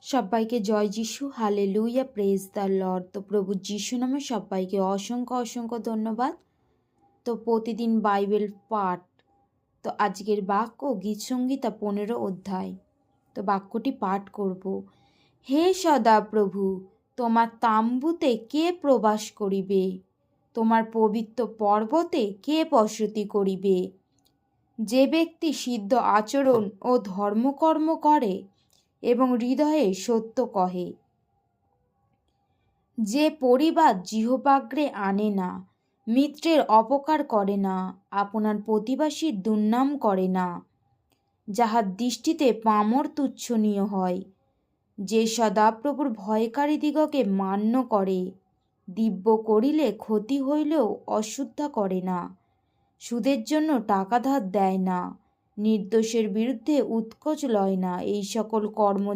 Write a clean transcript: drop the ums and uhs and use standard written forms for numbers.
সবাইকে জয় যিশু, hallelujah, praise the Lord. তো প্রভু যিশু নামে সবাইকে অসংখ্য অসংখ্য ধন্যবাদ। তো প্রতিদিন বাইবেল পাঠ। তো আজকের বাক্য গীতসংহিতা 15 অধ্যায়। তো বাক্যটি পাঠ করব। হে সদা প্রভু, তোমার তাম্বুতে কে প্রবাস করিবে? তোমার পবিত্র পর্বতে কে বসতি করিবে? যে ব্যক্তি সিদ্ধ আচরণ ও ধর্মকর্ম করে এবং হৃদয়ে সত্য কহে, যে পরিবার জিহ্বাগ্রে আনে না, মিত্রের অপকার করে না, আপনার প্রতিবাসীর দুর্নাম করে না, যাহার দৃষ্টিতে পামর তুচ্ছনীয় হয়, যে সদাপ্রভুর ভয়কারীদিগকে মান্য করে, দিব্য করিলে ক্ষতি হইলেও অশুদ্ধা করে না, সুদের জন্য টাকা ধার দেয় না, নির্দোষের বিরুদ্ধে উৎকোচ লয় না, এই সকল কর্ম